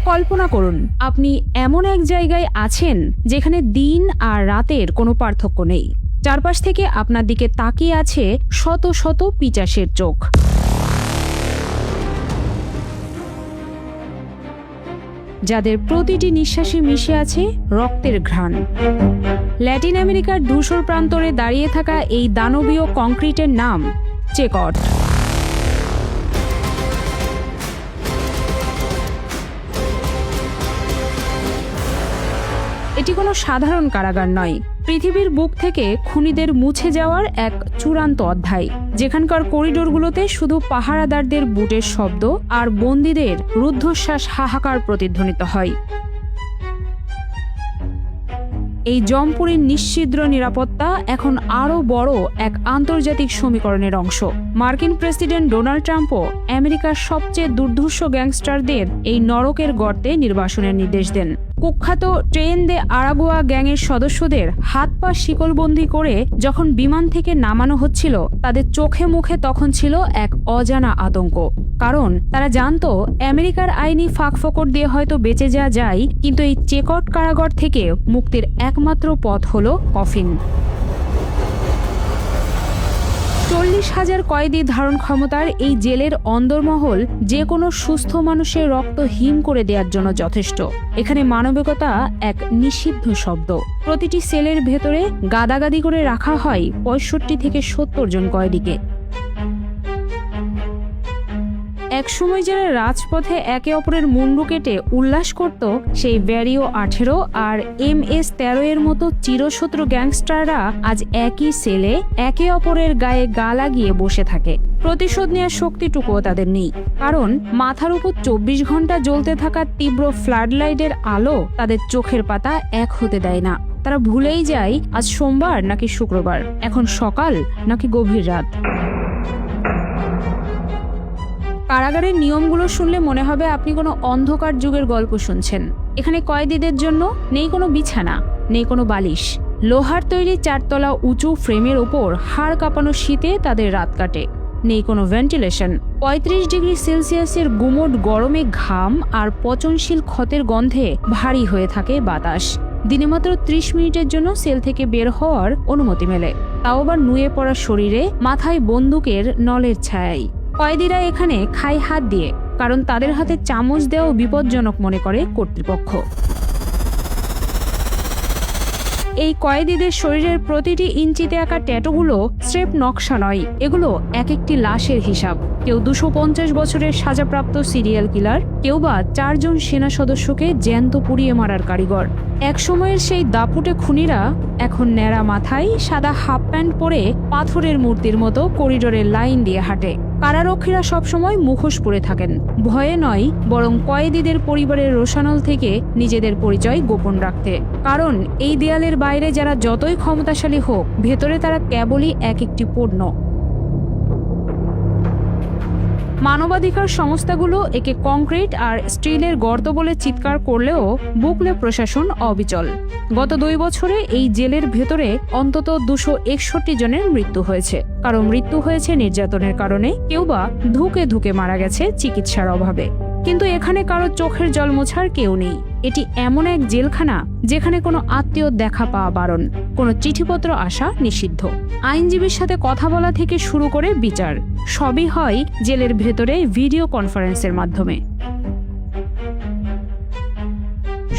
কল্পনা করুন আপনি এমন এক জায়গায় আছেন যেখানে দিন আর রাতের কোনো পার্থক্য নেই। চারপাশ থেকে আপনার দিকে তাকিয়ে আছে শত শত পিচাসের চোখ। যাদের প্রতিটি নিঃশ্বাসে মিশে আছে রক্তের ঘ্রাণ। ল্যাটিন আমেরিকার ধূসর প্রান্তরে দাঁড়িয়ে থাকা এই দানবীয় কংক্রিটের নাম চেকট। এটি কোনো সাধারণ কারাগার নয়, পৃথিবীর বুক থেকে খুনিদের মুছে যাওয়ার এক চূড়ান্ত অধ্যায়, যেখানকার করিডোরগুলোতে শুধু পাহারাদারদের বুটের শব্দ আর বন্দীদের রুদ্ধশ্বাস হাহাকার প্রতিধ্বনিত হয়। এই জমপুরীর নিশ্ছিদ্র নিরাপত্তা এখন আরও বড় এক আন্তর্জাতিক সমীকরণের অংশ। মার্কিন প্রেসিডেন্ট ডোনাল্ড ট্রাম্পও আমেরিকার সবচেয়ে দুর্ধর্ষ গ্যাংস্টারদের এই নরকের গর্তে নির্বাসনের নির্দেশ দেন। কুখ্যাত ট্রেন দে আরাগুয়া গ্যাংয়ের সদস্যদের হাত পা শিকলবন্দি করে যখন বিমান থেকে নামানো হচ্ছিল, তাদের চোখে মুখে তখন ছিল এক অজানা আতঙ্ক। কারণ তারা জানতো আমেরিকার আইনি ফাঁকফোকর দিয়ে হয়তো বেঁচে যাওয়া যায়, কিন্তু এই চেকট কারাগার থেকে মুক্তির একমাত্র পথ হলো কফিন। 40,000 কয়েদি ধারণ ক্ষমতার এই জেলের অন্দরমহল যে কোনো সুস্থ মানুষের রক্ত হিম করে দেওয়ার জন্য যথেষ্ট। এখানে মানবিকতা এক নিষিদ্ধ শব্দ। প্রতিটি সেলের ভেতরে গাদাগাদি করে রাখা হয় 65 থেকে 70 জন কয়েদিকে। একসময় যারা রাজপথে একে অপরের মুন্ডু কেটে উল্লাস করত, সেই ব্যারিও 18 আর MS-13 এর মতো চিরশত্রু গ্যাংস্টাররা আজ একই সেলে একে অপরের গায়ে গা লাগিয়ে বসে থাকে। প্রতিশোধ নেওয়ার শক্তিটুকুও তাদের নেই, কারণ মাথার উপর 24 ঘন্টা জ্বলতে থাকা তীব্র ফ্লাডলাইটের আলো তাদের চোখের পাতা এক হতে দেয় না। তারা ভুলেই যায় আজ সোমবার নাকি শুক্রবার, এখন সকাল নাকি গভীর রাত। কারাগারের নিয়মগুলো শুনলে মনে হবে আপনি কোনো অন্ধকার যুগের গল্প শুনছেন। এখানে কয়েদিদের জন্য নেই কোনো বিছানা, নেই কোনো বালিশ। লোহার তৈরি 4 তলা উঁচু ফ্রেমের ওপর হাড় কাঁপানো শীতে তাদের রাত কাটে। নেই কোনো ভেন্টিলেশন। 35 ডিগ্রি সেলসিয়াসের গুমোট গরমে ঘাম আর পচনশীল ক্ষতের গন্ধে ভারী হয়ে থাকে বাতাস। দিনে মাত্র 30 মিনিটের জন্য সেল থেকে বের হওয়ার অনুমতি মেলে, তাও আবার নুয়ে পড়া শরীরে, মাথায় বন্দুকের নলের ছায়ায়। কয়েদিরা এখানে খায় হাত দিয়ে, কারণ তাদের হাতে চামচ দেওয়াও বিপজ্জনক মনে করে কর্তৃপক্ষ। এই কয়েদিদের শরীরের প্রতিটি ইঞ্চিতে আঁকা ট্যাটুগুলো স্রেফ নকশা নয়, এগুলো এক একটি লাশের হিসাব। কেউ 250 বছরের সাজাপ্রাপ্ত সিরিয়াল কিলার, কেউ বা 4 জন সেনা সদস্যকে জ্যান্ত পুড়িয়ে মারার কারিগর। এক সময়ের সেই দাপুটে খুনিরা এখন ন্যাড়া মাথায় সাদা হাফ প্যান্ট পরে পাথরের মূর্তির মতো করিডোরের লাইন দিয়ে হাঁটে। কারারক্ষীরা সবসময় মুখোশ পরে থাকেন, ভয়ে নয়, বরং কয়েদিদের পরিবারের রোষানল থেকে নিজেদের পরিচয় গোপন রাখতে। কারণ এই দেয়ালের বাইরে যারা যতই ক্ষমতাশালী হোক, ভেতরে তারা কেবলই এক একটি পণ্য। মানবাধিকার সংস্থাগুলো একে কংক্রিট আর স্টিলের গর্ত বলে চিৎকার করলেও বুকলে প্রশাসন অবিচল। গত 2 বছরে এই জেলের ভেতরে অন্তত 261 জনের মৃত্যু হয়েছে। কারো মৃত্যু হয়েছে নির্যাতনের কারণে, কেউ বা ধুকে ধুকে মারা গেছে চিকিৎসার অভাবে। কিন্তু এখানে কারো চোখের জল মোছার কেউ নেই। এটি এমন এক জেলখানা যেখানে কোনো আত্মীয় দেখা পাওয়া বারণ, কোনো চিঠিপত্র আসা নিষিদ্ধ। আইনজীবীর সাথে কথা বলা থেকে শুরু করে বিচার সবই হয় জেলের ভেতরে ভিডিও কনফারেন্সের মাধ্যমে।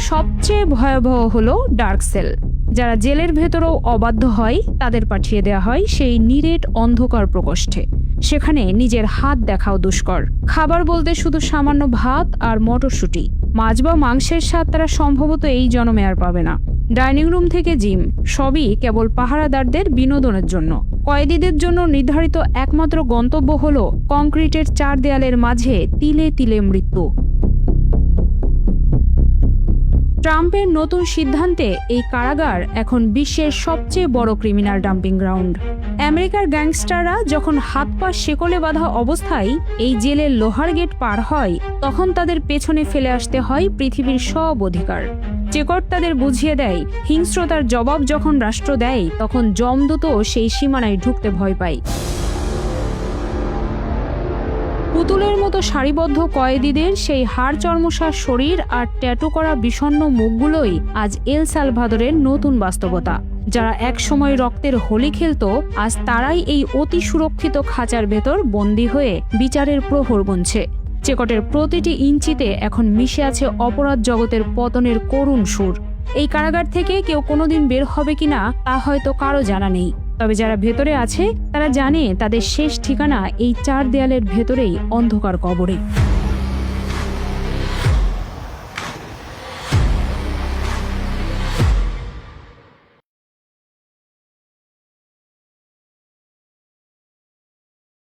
সবচেয়ে ভয়াবহ হলো ডার্ক সেল। যারা জেলের ভেতরেও অবাধ্য হয়, তাদের পাঠিয়ে দেওয়া হয় সেই নিরেট অন্ধকার প্রকোষ্ঠে। সেখানে নিজের হাত দেখাও দুষ্কর। খাবার বলতে শুধু সামান্য ভাত আর মটরশুঁটি। মাছ বা মাংসের স্বাদ তারা সম্ভবত এই জন্মে আর পাবে না। ডাইনিং রুম থেকে জিম, সবই কেবল পাহারাদারদের বিনোদনের জন্য। কয়েদিদের জন্য নির্ধারিত একমাত্র গন্তব্য হলো কংক্রিটের 4 দেয়ালের মাঝে তিলে তিলে মৃত্যু। ট্রাম্পের নতুন সিদ্ধান্তে এই কারাগার এখন বিশ্বের সবচেয়ে বড় ক্রিমিনাল ডাম্পিং গ্রাউন্ড। আমেরিকার গ্যাংস্টাররা যখন হাত পা শেকলে বাঁধা অবস্থায় এই জেলের লোহার গেট পার হয়, তখন তাদের পেছনে ফেলে আসতে হয় পৃথিবীর সব অধিকার। চেকট তাদের বুঝিয়ে দেয়, হিংস্রতার জবাব যখন রাষ্ট্র দেয়, তখন যমদূতও সেই সীমানায় ঢুকতে ভয় পায়। পুতুলের মতো সারিবদ্ধ কয়েদিদের সেই হাড় চর্মসার শরীর আর ট্যাটু করা বিষণ্ণ মুখগুলোই আজ এল সালভাদরের নতুন বাস্তবতা। যারা একসময় রক্তের হোলি খেলতো, আজ তারাই এই অতি সুরক্ষিত খাঁচার ভেতর বন্দী হয়ে বিচারের প্রহর গুনছে। চেকটের প্রতিটি ইঞ্চিতে এখন মিশে আছে অপরাধ জগতের পতনের করুণ সুর। এই কারাগার থেকে কেউ কোনোদিন বের হবে কিনা তা হয়তো কারো জানা নেই, তবে যারা ভেতরে আছে তারা জানে তাদের শেষ ঠিকানা এই চার দেয়ালের ভেতরেই অন্ধকার কবরে।